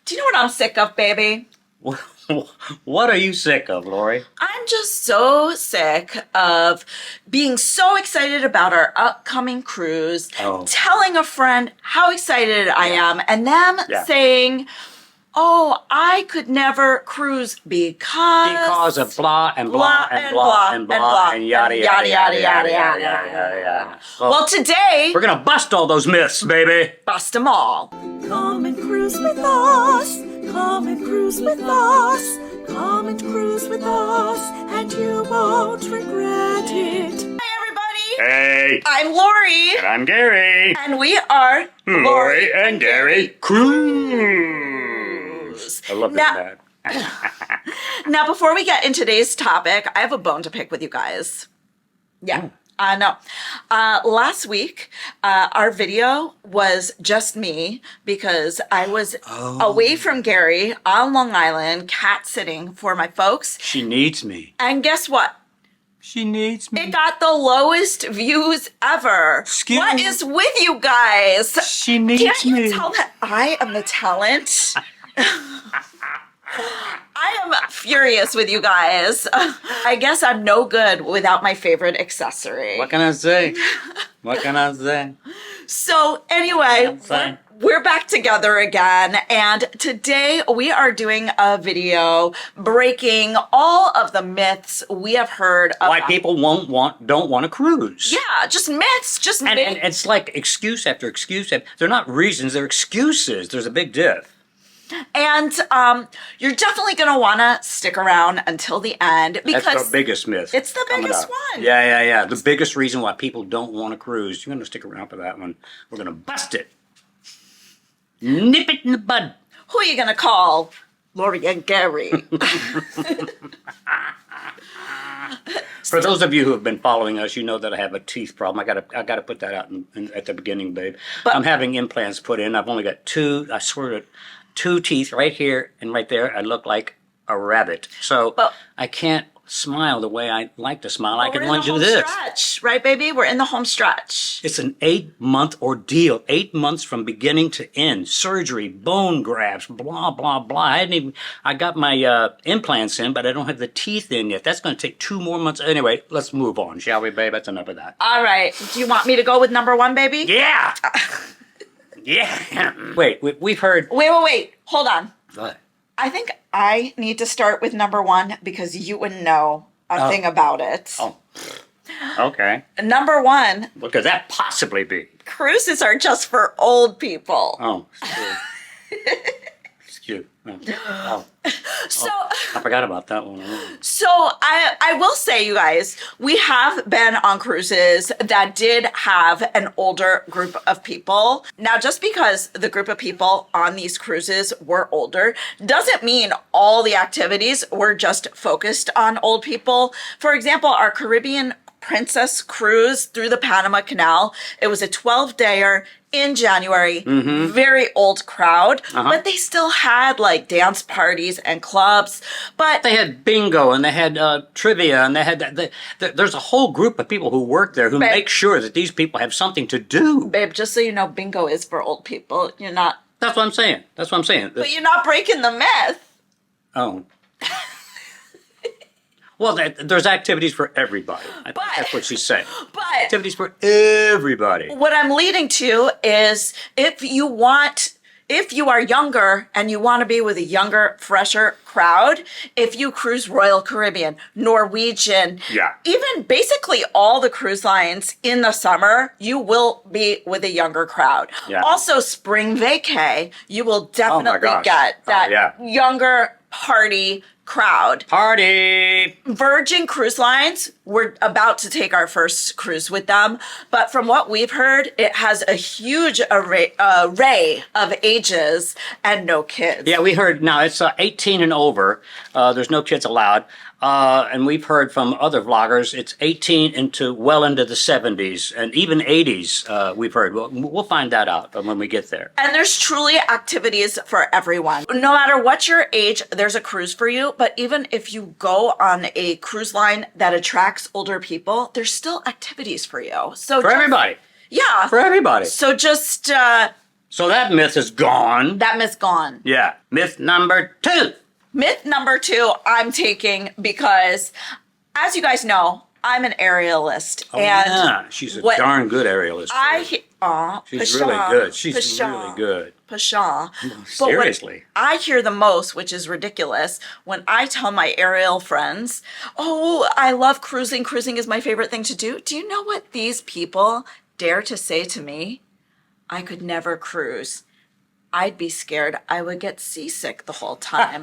Do you know what I'm sick of, baby? What are you sick of, Laurie? I'm just so sick of being so excited about our upcoming cruise, telling a friend how excited I am, and them saying, oh, I could never cruise because of blah and blah and blah and blah and yada yada yada yada yada. Well, today we're gonna bust all those myths, baby. Bust them all. Come and cruise with us. Come and cruise with us. Come and cruise with us, and you won't regret it. Hi, everybody. Hey. I'm Laurie. And I'm Gary. And we are Laurie and Gary Cruise. I love that. Now, before we get into today's topic, I have a bone to pick with you guys. Yeah. No. Last week, our video was just me because I was away from Gary on Long Island, cat sitting for my folks. She needs me. And guess what? She needs me. It got the lowest views ever. What is with you guys? She needs me. Can't you tell that I am the talent? I am furious with you guys. I guess I'm no good without my favorite accessory. What can I say? What can I say? So anyway, we're back together again, and today we are doing a video breaking all of the myths we have heard about why people don't want to cruise. Yeah, just myths, and it's like excuse after excuse. They're not reasons, they're excuses. There's a big diff. And you're definitely going to want to stick around until the end because that's the biggest myth. It's the biggest one. Yeah. The biggest reason why people don't want to cruise. You're going to stick around for that one. We're going to bust it. Nip it in the bud. Who are you going to call? Laurie and Gary. For those of you who have been following us, you know that I have a teeth problem. I got to put that out at the beginning, babe. But I'm having implants put in. I've only got two. I swear to. 2 teeth right here and right there. I look like a rabbit. So I can't smile the way I like to smile. I can only do this. Stretch, right, baby? We're in the home stretch. It's an 8-month ordeal. 8 months from beginning to end. Surgery, bone grafts, blah, blah, blah. I got my implants in, but I don't have the teeth in yet. That's going to take 2 more months. Anyway, let's move on, shall we, babe? That's enough of that. All right. Do you want me to go with number 1, baby? Yeah. Yeah. Wait, we've heard... Wait. Hold on. What? I think I need to start with number 1 because you wouldn't know a thing about it. Oh. Okay. Number 1. What could that possibly be? Cruises are just for old people. Oh. Excuse me. So I forgot about that one. So I will say, you guys, we have been on cruises that did have an older group of people. Now, just because the group of people on these cruises were older doesn't mean all the activities were just focused on old people. For example, our Caribbean Princess cruise through the Panama Canal, it was a 12-dayer in January, very old crowd, but they still had like dance parties and clubs. But they had bingo and they had trivia and they had there's a whole group of people who work there who make sure that these people have something to do. Babe, just so you know, bingo is for old people. You're not. That's what I'm saying. But you're not breaking the myth. Oh. Well, there's activities for everybody. I think that's what she's saying. But activities for everybody. What I'm leading to is if you are younger and you want to be with a younger, fresher crowd, if you cruise Royal Caribbean, Norwegian, even basically all the cruise lines in the summer, you will be with a younger crowd. Yeah. Also, spring vacay, you will definitely get that younger party crowd. Party! Virgin Cruise Lines, we're about to take our first cruise with them, but from what we've heard, it has a huge array of ages and no kids. Yeah, we heard, now it's 18 and over. There's no kids allowed. And we've heard from other vloggers, it's 18 into well into the 70s and even 80s, we've heard. We'll find that out when we get there. And there's truly activities for everyone. No matter what your age, there's a cruise for you. But even if you go on a cruise line that attracts older people, there's still activities for you. So for everybody. Yeah. For everybody. So just... So that myth is gone. That myth's gone. Yeah. Myth number 2. Myth number 2 I'm taking because, as you guys know, I'm an aerialist. Oh, and yeah. She's a darn good aerialist. She's really good. She's really good. Pshaw. Seriously. But what I hear the most, which is ridiculous, when I tell my aerial friends, oh, I love cruising. Cruising is my favorite thing to do. Do you know what these people dare to say to me? I could never cruise. I'd be scared I would get seasick the whole time.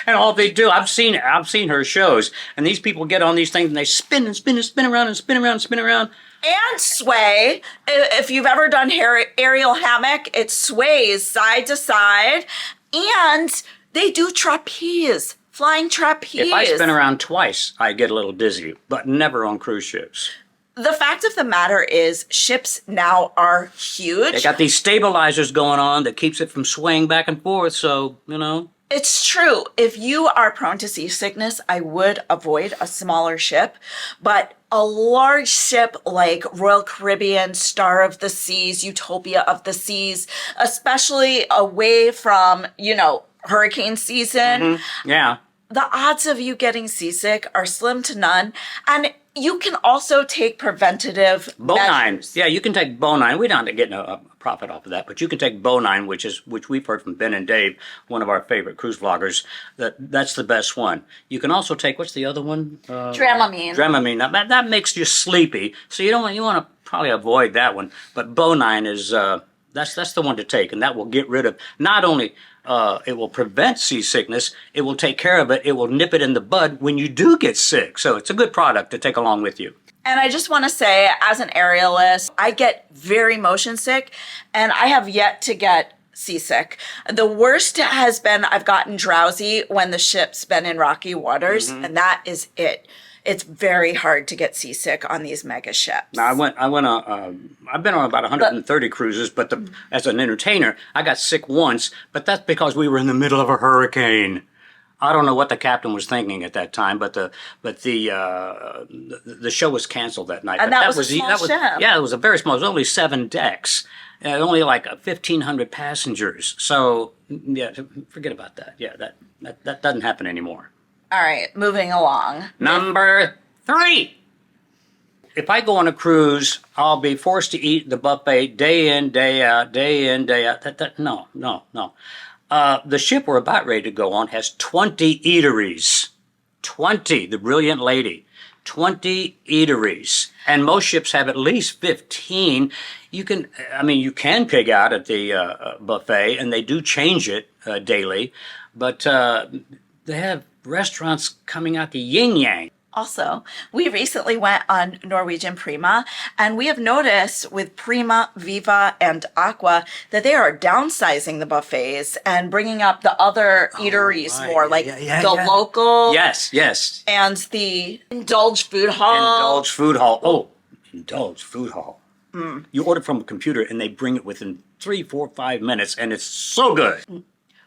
And all they do, I've seen her shows, and these people get on these things and they spin and spin and spin around and spin around and spin around. And sway. If you've ever done aerial hammock, it sways side to side. And they do trapeze, flying trapeze. If I spin around twice, I get a little dizzy, but never on cruise ships. The fact of the matter is, ships now are huge. They got these stabilizers going on that keeps it from swaying back and forth, so, you know. It's true. If you are prone to seasickness, I would avoid a smaller ship. But a large ship like Royal Caribbean, Star of the Seas, Utopia of the Seas, especially away from, hurricane season. Mm-hmm. Yeah. The odds of you getting seasick are slim to none. And you can also take preventative measures. Yeah, you can take Bonine. We don't get a profit off of that, but you can take Bonine, which we've heard from Ben and Dave, one of our favorite cruise vloggers. That's the best one. You can also take, what's the other one? Dramamine. Dramamine. Now, that makes you sleepy, so you want to probably avoid that one. But Bonine is that's the one to take, and that will get rid of not only. It will prevent seasickness. It will take care of it. It will nip it in the bud when you do get sick. So it's a good product to take along with you. And I just want to say, as an aerialist, I get very motion sick, and I have yet to get seasick. The worst has been I've gotten drowsy when the ship's been in rocky waters, and that is it. It's very hard to get seasick on these mega ships. Now I've been on about 130 cruises, but as an entertainer, I got sick once, but that's because we were in the middle of a hurricane. I don't know what the captain was thinking at that time, but the show was canceled that night. And that was a small ship. Yeah, it was a very small. It was only 7 decks, and only like 1,500 passengers. So yeah, forget about that. Yeah, that doesn't happen anymore. All right, moving along. Number 3. If I go on a cruise, I'll be forced to eat the buffet day in, day out, day in, day out. No. The ship we're about ready to go on has 20 eateries. 20, the Brilliant Lady. 20 eateries. And most ships have at least 15. You can pig out at the buffet, and they do change it daily. But they have restaurants coming out the yin-yang. Also, we recently went on Norwegian Prima, and we have noticed with Prima, Viva, and Aqua that they are downsizing the buffets and bringing up the other eateries more, like the local. Yes. And the Indulge Food Hall. Indulge Food Hall. Oh, Indulge Food Hall. You order from a computer, and they bring it within 3, 4, 5 minutes, and it's so good.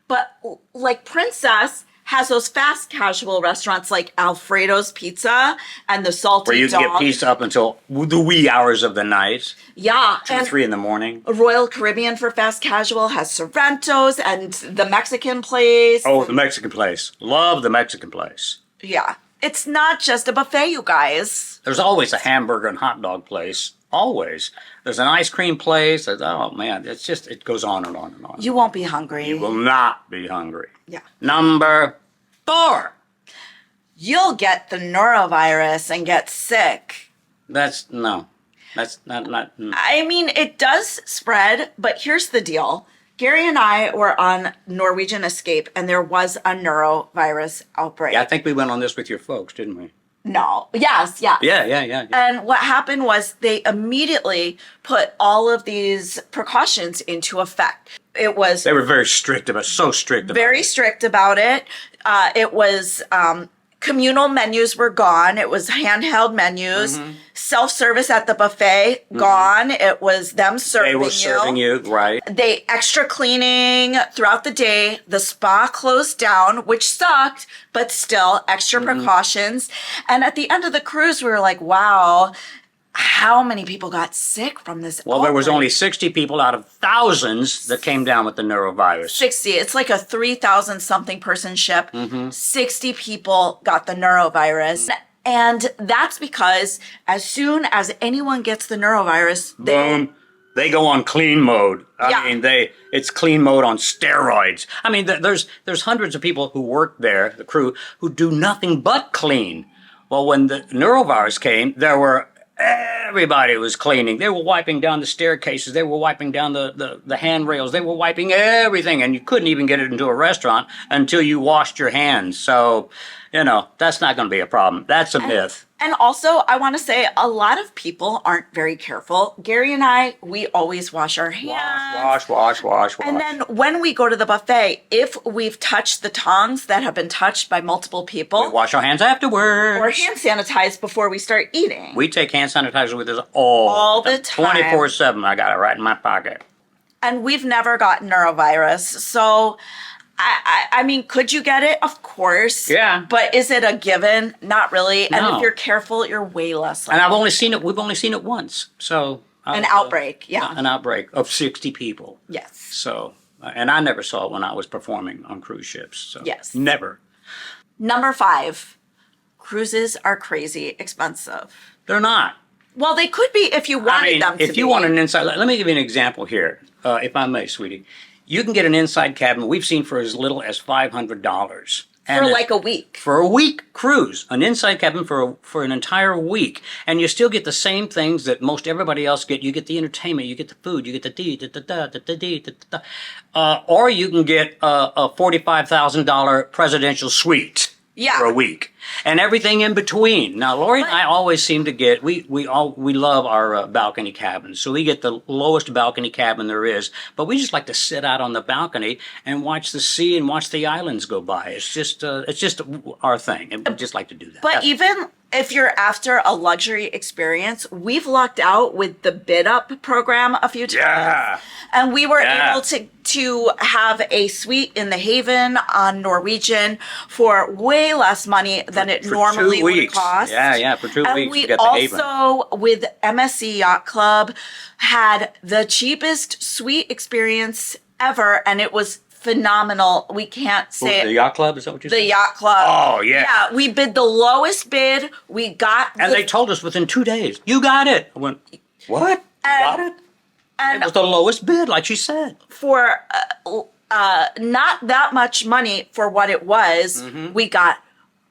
But like Princess has those fast casual restaurants like Alfredo's Pizza and the Salty Dog. Where you can get pizza up until the wee hours of the night. Yeah. 2, 3 in the morning. Royal Caribbean for fast casual has Sorrento's and the Mexican place. Oh, the Mexican place. Love the Mexican place. Yeah. It's not just a buffet, you guys. There's always a hamburger and hot dog place. Always. There's an ice cream place. Oh, man. It goes on and on and on. You won't be hungry. You will not be hungry. Yeah. Number 4. You'll get the norovirus and get sick. That's not. I mean, it does spread, but here's the deal. Gary and I were on Norwegian Escape, and there was a norovirus outbreak. Yeah, I think we went on this with your folks, didn't we? No. Yes. Yeah. And what happened was they immediately put all of these precautions into effect. They were very strict about strict about it. It was communal menus were gone. It was handheld menus. Self-service at the buffet, gone. It was them serving you. They were serving you, right. They extra cleaning throughout the day. The spa closed down, which sucked, but still extra precautions. And at the end of the cruise, we were like, wow, how many people got sick from this? Well, there was outbreak? only 60 people out of thousands that came down with the neurovirus. 60. It's like a 3,000 something person ship. Mm-hmm. 60 people got the neurovirus. And that's because as soon as anyone gets the neurovirus, Boom. They go on clean mode. I mean, it's clean mode on steroids. I mean, there's hundreds of people who work there, the crew, who do nothing but clean. Well, when the neurovirus came, everybody was cleaning. They were wiping down the staircases. They were wiping down the handrails. They were wiping everything, and you couldn't even get it into a restaurant until you washed your hands. So, that's not going to be a problem. That's a myth. And also, I want to say a lot of people aren't very careful. Gary and I, we always wash our hands. Wash. And then when we go to the buffet, if we've touched the tongs that have been touched by multiple people, We wash our hands afterwards. or hand sanitize before we start eating. We take hand sanitizer with us all the time. 24/7. I got it right in my pocket. And we've never gotten neurovirus. So, I mean, could you get it? Of course. Yeah. But is it a given? Not really. And No. if you're careful, you're way less And likely. we've only seen it once. So An outbreak, yeah. An outbreak of 60 people. Yes. So, and I never saw it when I was performing on cruise ships. So Yes. Never. Number 5, cruises are crazy expensive. They're not. Well, they could be if you wanted them to if you be. want an inside, let me give you an example here, if I may, sweetie. You can get an inside cabin we've seen for as little as $500. For like a week. For a week cruise, an inside cabin for an entire week, and you still get the same things that most everybody else get. You get the entertainment, you get the food, you get the or you can get a $45,000 presidential suite. Yeah. For a week, and everything in between. Now, Laurie and I always seem to get we love our balcony cabins, so we get the lowest balcony cabin there is. But we just like to sit out on the balcony and watch the sea and watch the islands go by. It's just our thing, and we just like to do that. But even if you're after a luxury experience, we've lucked out with the bid up program a few times. Yeah. And we were able to have a suite in the Haven on Norwegian for way less money than it normally 2 would weeks. cost. Yeah, for 2 And weeks we you get the Haven. also, with MSC Yacht Club, had the cheapest suite experience ever, and it was phenomenal. We can't say The yacht club, is that what you said? the Yacht Club. Oh, yeah. Yeah, we bid the lowest bid. We got And they told us within 2 days, you got it. I went, what? You got it? and It was the lowest bid, like she said. for not that much money for what it was, Mm-hmm. we got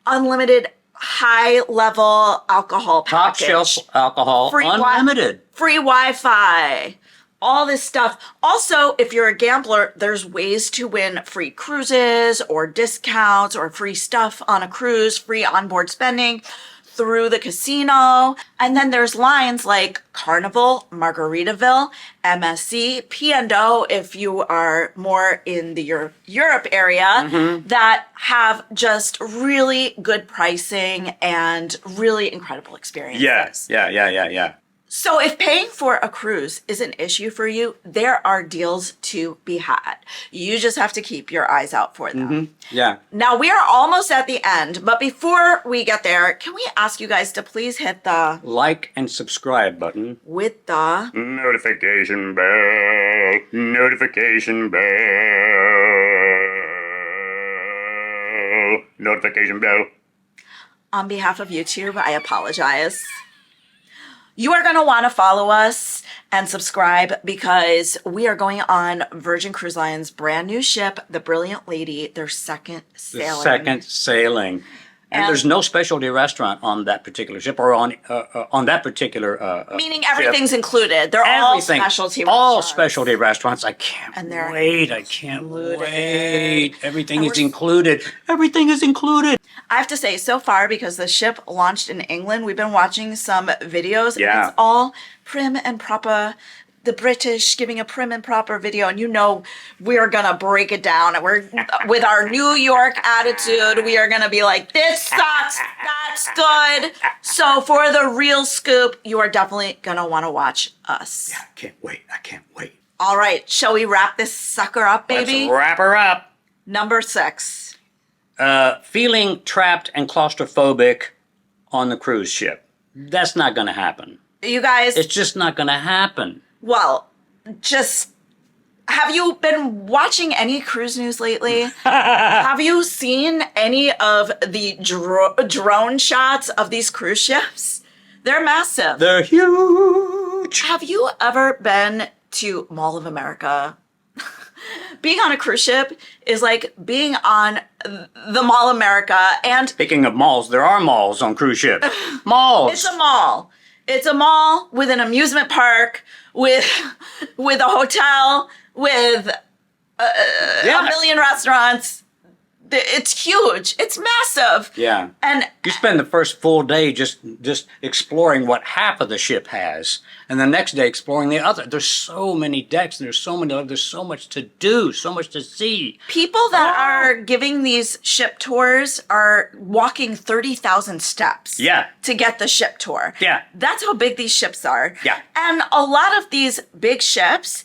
unlimited high level alcohol Top package, shelf alcohol, Free wi- unlimited. free Wi-Fi, all this stuff. Also, if you're a gambler, there's ways to win free cruises or discounts or free stuff on a cruise, free onboard spending through the casino. And then there's lines like Carnival, Margaritaville, MSC, P&O if you are more in the Europe area, that have just really good pricing and really incredible experiences. Yeah. So if paying for a cruise is an issue for you, there are deals to be had. You just have to keep your eyes out for them. Yeah. Now we are almost at the end, but before we get there, can we ask you guys to please hit the Like and subscribe button. with the Notification bell. Notification bell. Notification bell. on behalf of YouTube, I apologize. You are going to want to follow us and subscribe because we are going on Virgin Cruise Line's brand new ship, the Brilliant Lady, their second sailing. Second sailing. And there's no specialty restaurant on that particular ship or on that particular Meaning ship. everything's included. They're all Everything. specialty All restaurants. specialty restaurants. I can't And they're wait. I can't wait. Everything And is we're- included. Everything is included. I have to say, so far, because the ship launched in England, we've been watching some videos. Yeah. And it's all prim and proper. The British giving a prim and proper video, and we're gonna break it down. And we're with our New York attitude. We are gonna be like, this sucks. That's good. So for the real scoop, you are definitely gonna want to watch us. I can't wait. I can't wait. All right, shall we wrap this sucker up, baby? Let's wrap her up. Number 6. Feeling trapped and claustrophobic on the cruise ship. That's not going to happen. You guys, It's just not going to happen. well, just have you been watching any cruise news lately? Have you seen any of the drone shots of these cruise ships? They're massive. They're huge. Have you ever been to Mall of America? Being on a cruise ship is like being on the Mall of America. And Speaking of malls, there are malls on cruise ships. Malls. it's a mall. It's a mall with an amusement park, with a hotel, with a million restaurants. It's huge. It's massive. Yeah. And You spend the first full day just exploring what half of the ship has, and the next day exploring the other. There's so many decks, and there's so much to do, so much to see. people that are giving these ship tours are walking 30,000 steps Yeah. to get the ship tour. Yeah. That's how big these ships are. Yeah. And a lot of these big ships,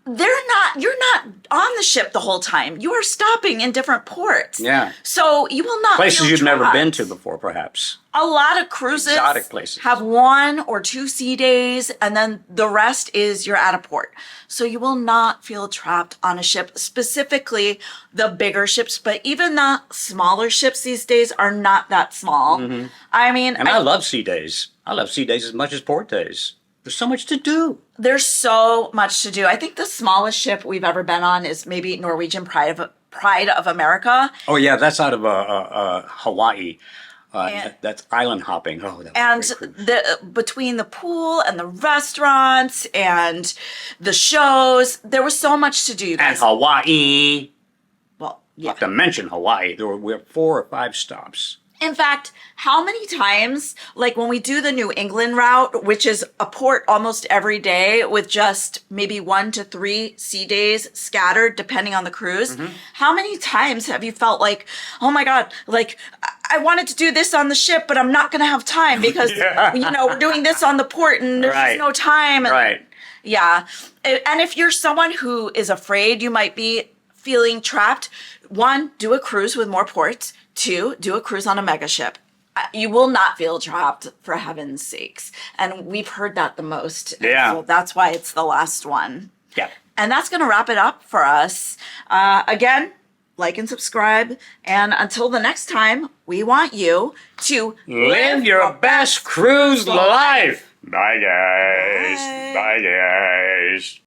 you're not on the ship the whole time. You are stopping in different ports. Yeah. So you will not Places feel you've never trapped. been to before, perhaps. A lot of cruises Exotic places. have 1 or 2 sea days, and then the rest is you're at a port. So you will not feel trapped on a ship, specifically the bigger ships, but even the smaller ships these days are not that small. I mean, And I love sea days. I love sea days as much as port days. There's so much to do. there's so much to do. I think the smallest ship we've ever been on is maybe Norwegian Pride of America. Oh yeah, that's out of Hawaii. And- That's island hopping. Oh, that was And a great cruise. between the pool and the restaurants and the shows, there was so much to do, you And guys. Hawaii. Well, yeah. Not to mention Hawaii. We have 4 or 5 stops. In fact, how many times, like when we do the New England route, which is a port almost every day with just maybe 1 to 3 sea days scattered depending on the cruise, how many times have you felt like, oh my God, like I wanted to do this on the ship, but I'm not going to have time because, we're doing this on the port and there's Right. just no time. And, Right. Yeah. And if you're someone who is afraid you might be feeling trapped, 1, do a cruise with more ports. 2, do a cruise on a mega ship. You will not feel trapped, for heaven's sakes. And we've heard that the most. Yeah. So that's why it's the last one. Yeah. And that's going to wrap it up for us. Again, like and subscribe. And until the next time, we want you to Live your best cruise life. Bye, guys. Bye. Bye, guys.